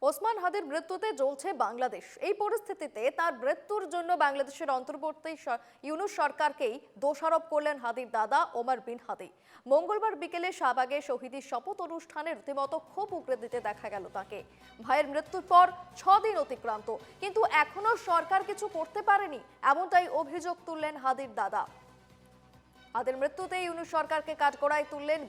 ওসমান হাদির মৃত্যুতে জ্বলছে বাংলাদেশ। এই পরিস্থিতিতে তার মৃত্যুর জন্য বাংলাদেশের অন্তর্বর্তী ইউনূস সরকারকেই দোষারোপ করলেন হাদির দাদা ওমর বিন হাদি। মঙ্গলবার বিকেলে শাহবাগে শহীদি শপথ অনুষ্ঠানে রীতিমতো ক্ষোভ উগরে দিতে দেখা গেল তাকে। ভাইয়ের মৃত্যুর পর 6 দিন অতিক্রান্ত, কিন্তু এখনো সরকার কিছু করতে পারেনি, এমনটাই অভিযোগ তুললেন হাদির দাদা। হাদির মৃত্যুতে ইউনূস সরকারকে কাঠগড়ায় তুললেন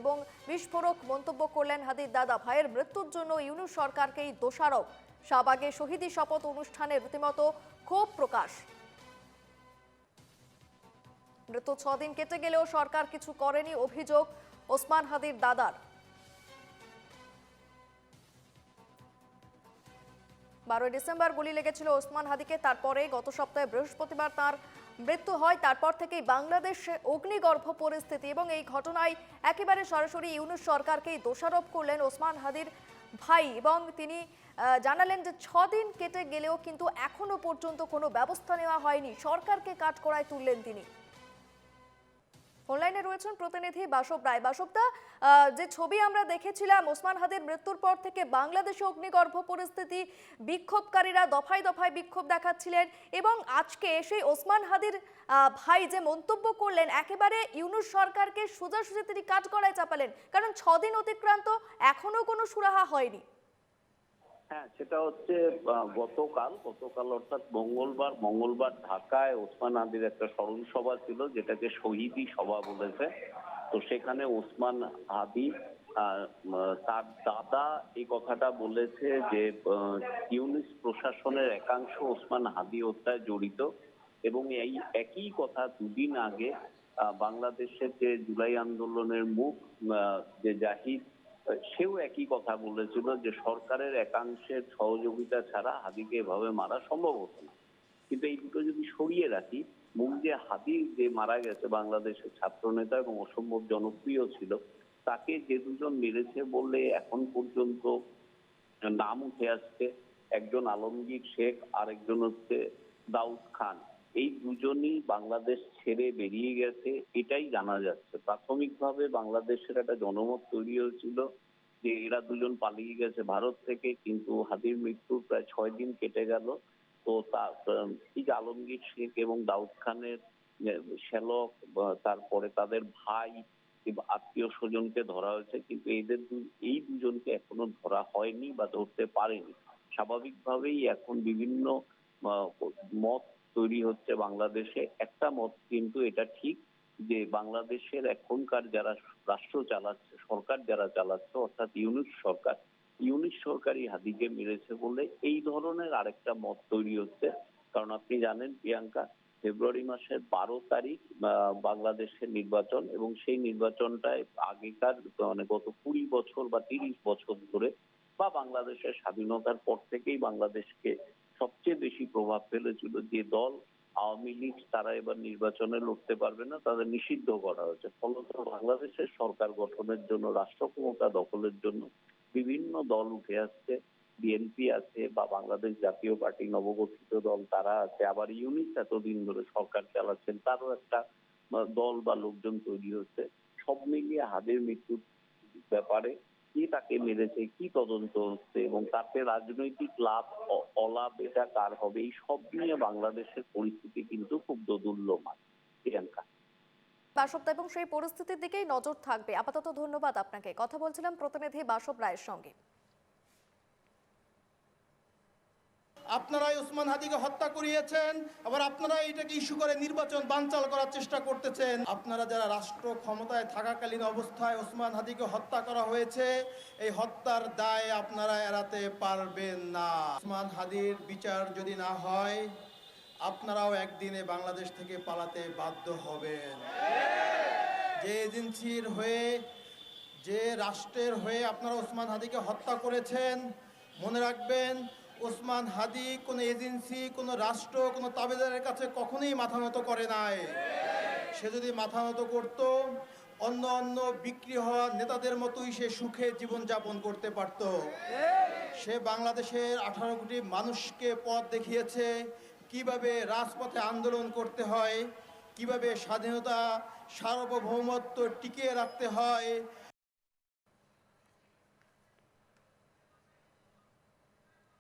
এবং বিস্ফোরক মন্তব্য করলেন হাদির দাদা। ভাইয়ের মৃত্যুর জন্য ইউনূস সরকারকেই দোষারোপ। শাহবাগে শহীদি শপথ অনুষ্ঠানে রীতিমতো ক্ষোভ প্রকাশ। মৃত্যু 6 দিন কেটে গেলেও সরকার কিছু করেনি, অভিযোগ ওসমান হাদির দাদার। 12 ডিসেম্বর গুলি লেগেছিল ওসমান হাদিকে। তারপরে গত সপ্তাহে বৃহস্পতিবার তার মৃত্যু হয়। তারপর থেকেই বাংলাদেশে অগ্নিগর্ভ পরিস্থিতি, এবং এই ঘটনায় একেবারে সরাসরি ইউনূস সরকারকেই দোষারোপ করলেন ওসমান হাদির ভাই। এবং তিনি জানালেন যে 6 দিন কেটে গেলেও কিন্তু এখনো পর্যন্ত কোনো ব্যবস্থা নেওয়া হয়নি, সরকারকে কাঠগড়ায় তুললেন তিনি। অনলাইনে রয়েছেন প্রতিনিধি বাসব রায়। বাসবদা, যে ছবি আমরা দেখেছিলাম ওসমান হাদির মৃত্যুর পর থেকে বাংলাদেশে অগ্নিগর্ভ পরিস্থিতি, বিক্ষোভকারীরা দফায় দফায় বিক্ষোভ দেখাচ্ছিলেন, এবং আজকে সেই ওসমান হাদির ভাই যে মন্তব্য করলেন, একেবারে ইউনূস সরকারকে সোজাসুজি তিনি কাঠগড়ায় চাপালেন, কারণ 6 দিন অতিক্রান্ত, এখনো কোনো সুরাহা হয়নি। হ্যাঁ, সেটা হচ্ছে গতকাল অর্থাৎ মঙ্গলবার ঢাকায় ওসমান হাদির একটা স্মরণ সভা ছিল, যেটাকে শহীদি সভা বলেছে। তো সেখানে ওসমান হাদি তার দাদা এই কথাটা বলেছে যে ইউনূস প্রশাসনের একাংশ ওসমান হাদি হত্যায় জড়িত, এবং এই একই কথা দুদিন আগে বাংলাদেশের যে জুলাই আন্দোলনের মুখ যে জাহিদ, সেও একই কথা বলেছিল যে সরকারের একাংশের সহযোগিতা ছাড়া হাদিকে এভাবে মারা সম্ভব হতো না। কিন্তু এই দুটো যদি সরিয়ে রাখি, মূল যে হাদি যে মারা গেছে, বাংলাদেশের ছাত্র নেতা এবং অসম্ভব জনপ্রিয় ছিল, তাকে যে দুজন মেরেছে বললে এখন পর্যন্ত নাম উঠে আসছে। একজন আলমগীর শেখ, আরেকজন হচ্ছে দাউদ খান। এই দুজনই বাংলাদেশ ছেড়ে বেরিয়ে গেছে, এটাই জানা যাচ্ছে। প্রাথমিকভাবে বাংলাদেশের একটা জনমত তৈরি হয়েছিল যে এরা দুজন পালিয়ে গেছে ভারত থেকে, কিন্তু হাদির মৃত্যুর প্রায় 6 দিন কেটে গেল। তো ঠিক আলমগীর শেখ এবং দাউদ খানের শ্যালক, তারপরে তাদের ভাই, আত্মীয় স্বজনকে ধরা হয়েছে, কিন্তু এই দুজনকে এখনো ধরা হয়নি বা ধরতে পারেনি। স্বাভাবিকভাবেই এখন বিভিন্ন মত তৈরি হচ্ছে বাংলাদেশে। একটা মত কিন্তু এটা ঠিক যে বাংলাদেশের এখনকার যারা রাষ্ট্র চালাচ্ছে, সরকার যারা চালাচ্ছে, অর্থাৎ ইউনূস সরকারই হাদিকে মেরেছে বলে এই ধরনের আরেকটা মত তৈরি হচ্ছে। কারণ আপনি জানেন প্রিয়াঙ্কা, ফেব্রুয়ারি মাসের 12 তারিখ বাংলাদেশের নির্বাচন, এবং সেই নির্বাচনটায় আগেকার মানে গত 20 বছর বা 30 বছর ধরে বা বাংলাদেশের স্বাধীনতার পর থেকেই বাংলাদেশকে সবচেয়ে বেশি প্রভাব ফেলেছিল যে দল আওয়ামী লীগ, তারা এবার নির্বাচনে লড়তে পারবে না, তাদের নিষিদ্ধ করা হয়েছে। ফলত বাংলাদেশের সরকার গঠনের জন্য, রাষ্ট্র ক্ষমতা দখলের জন্য বিভিন্ন দল উঠে আসছে। বিএনপি আছে, বা বাংলাদেশ জাতীয় পার্টি নবগঠিত দল তারা আছে, আবার ইউনূস এতদিন ধরে সরকার চালাচ্ছেন, তারও একটা দল বা লোকজন তৈরি হচ্ছে। সব মিলিয়ে হাদির মৃত্যুর ব্যাপারে কি তাকে মেরেছে, কি তদন্ত হচ্ছে, এবং তাতে রাজনৈতিক লাভ অলাভ এটা কার হবে, এই সব নিয়ে বাংলাদেশের পরিস্থিতি কিন্তু খুব দোদুল্যমান। প্রিয়াঙ্কা, বাসব, এবং সেই পরিস্থিতির দিকেই নজর থাকবে। আপাতত ধন্যবাদ আপনাকে। কথা বলছিলাম প্রতিনিধি বাসব রায়ের সঙ্গে। আপনারাই ওসমান হাদিকে হত্যা করিয়েছেন, আবার আপনারা এটাকে ইস্যু করে নির্বাচন বানচাল করার চেষ্টা করতেছেন। আপনারা যারা রাষ্ট্র ক্ষমতায় থাকাকালীন অবস্থায় ওসমান হাদিকে হত্যা করা হয়েছে, এই হত্যার দায় আপনারা এড়াতে পারবেন না। ওসমান হাদির বিচার যদি না হয়, আপনারাও একদিনে বাংলাদেশ থেকে পালাতে বাধ্য হবেন। যে এজেন্সির হয়ে, যে রাষ্ট্রের হয়ে আপনারা ওসমান হাদিকে হত্যা করেছেন, মনে রাখবেন ওসমান হাদি কোনো এজেন্সি, কোনো রাষ্ট্র, কোনো তাবেদারের কাছে কখনোই মাথা নত করে নাই। সে যদি মাথা নত করত, অন্য বিক্রি হওয়া নেতাদের মতোই সে সুখে জীবনযাপন করতে পারত। সে বাংলাদেশের 18 কোটি মানুষকে পথ দেখিয়েছে কিভাবে রাজপথে আন্দোলন করতে হয়, কিভাবে স্বাধীনতা, সার্বভৌমত্ব টিকিয়ে রাখতে হয়,